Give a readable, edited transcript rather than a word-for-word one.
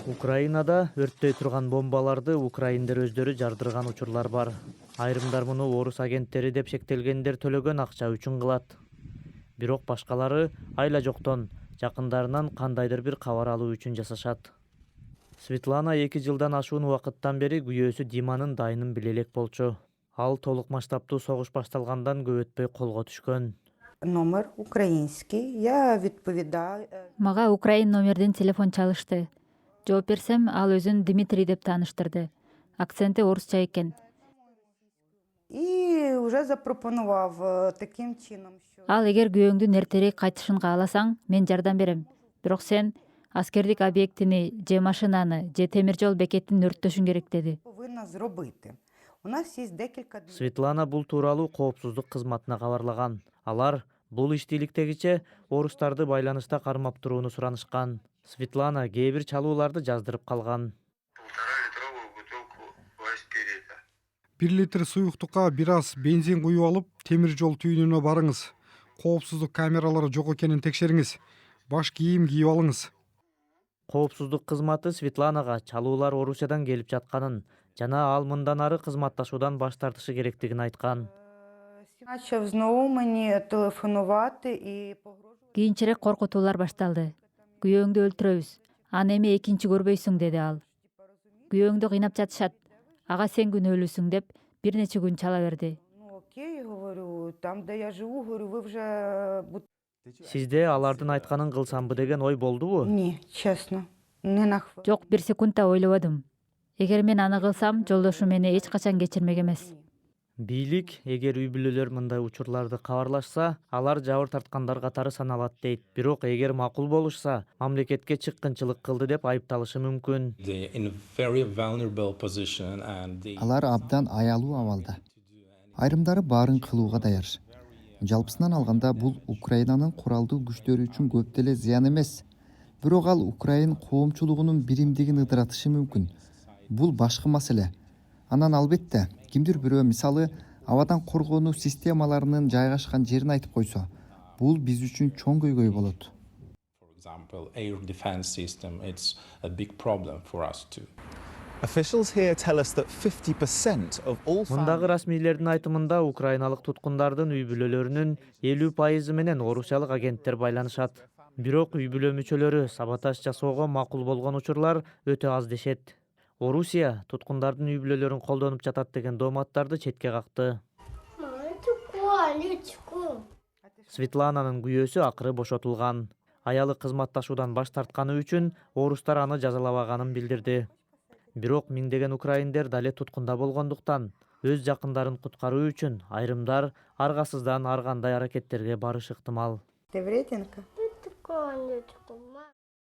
Украинада өрттөй турган бомбаларды украиндер өздөрү жардырган учурлар бар. Айрымдар муну орус агенттери деп шектелгендер төлөгөн акча үчүн кылат. Бирок башкалары айла жоктон жакындарынан кандайдыр бир кабар алуу үчүн жасашат. Светлана 2 жылдан ашуун убакыттан бери күйөөсү Диманын дайынын биле элек болчу. Ал толук масштабтуу согуш башталгандан көп өтпөй колго түшкөн. Номер український. Я відповідаю. Мага украин номерден телефон чалышты. Жооп берсем, ал өзүн Дмитрий деп тааныштырды. Акценти орусча экен. І вже запропонував таким чином, що Ал эгер күйөөңдүн эртерээк кайтышын кааласаң, мен жардам берем. Бирок сен аскердик объектини, же машинаны, же темир жол бекетин өрттөшүң керек деди. повинна зробити. У нас є декілька Светлана бул тууралуу коопсуздук кызматына кабарлаган. Алар бул иштийликтегиче орустарды байланышта кармап турууну суранышкан. Светлана кээ бир чалууларды жаздырып калган. 1,5-литровую бутылку Вайспирита. 1 литр суюктукка бир аз бензин куюп алып, темир жол түйүнүнө барыңыз. Коопсуздук камералары жок экенин текшериңиз. Баш кийим кийип алыңыз. Коопсуздук кызматы Светланага чалуулар Орусиядан келип жатканын жана ал мындан ары кызматташуудан баш тартышы керектигин айткан. почав знову мені телефонувати і погрожувати. Кийинчерээк коркутуулар башталды. Күйөөңдү өлтүрөбүз. Аны эми экинчи көрбөйсүң деди ал. Күйөөңдү кыйнап жатышат. Ага сен күнөөлүүсүң деп бир нече күн чала берди. Ну окей, говорю, там, де я живу, говорю, ви вже... Сизде алардын айтканын кылсамбы деген ой болдубу? Ні, чесно, не на хвилину. Жок, бир секунд да ойлободум. Эгер мен аны кылсам, жолдошум мени эч качан кечирмек эмес. Бийлик, эгер үй бүлөлөр мындай учурларды кабарлашса, алар жабыр тарткандар катары саналат дейт. Бирок эгер макул болушса, мамлекетке чыккынчылык кылды деп айыпталышы мүмкүн. They're in a very vulnerable position and they Алар абдан аялуу абалда. Айрымдары баарын кылууга даяр. Жалпысынан алганда бул Украинанын куралдуу күчтөрү үчүн көп деле зыян эмес. Бирок ал Украин коомчулугунун биримдигин ыдыратышы мүмкүн. Бул башка маселе. Анан албетте, кимдир бирөө мисалы абадан коргонуу системаларынын жайгашкан жерин айтып койсо, бул биз үчүн чоң көйгөй болот. for example, air defense system, it's a big problem for us too. Officials here tell us that 50% of all Мындагы расмийлердин айтымында украиналык туткундардын үй бүлөлөрүнүн 50% менен орусиялык агенттер байланышат. Бирок үй бүлө мүчөлөрү саботаж жасоого макул болгон учурлар өтө аз дешет. Орусия туткундардын үй бүлөлөрүн колдонуп жатат деген дооматтарды четке какты. Светлананын күйөөсү акыры бошотулган. Аялы кызматташуудан баш тартканы үчүн орустар аны жазалабаганын билдирди. Бирок миңдеген украиндер дале туткунда болгондуктан өз жакындарын куткаруу үчүн айрымдар аргасыздан ар кандай аракеттерге барышы ыктымал. Ти вреденка?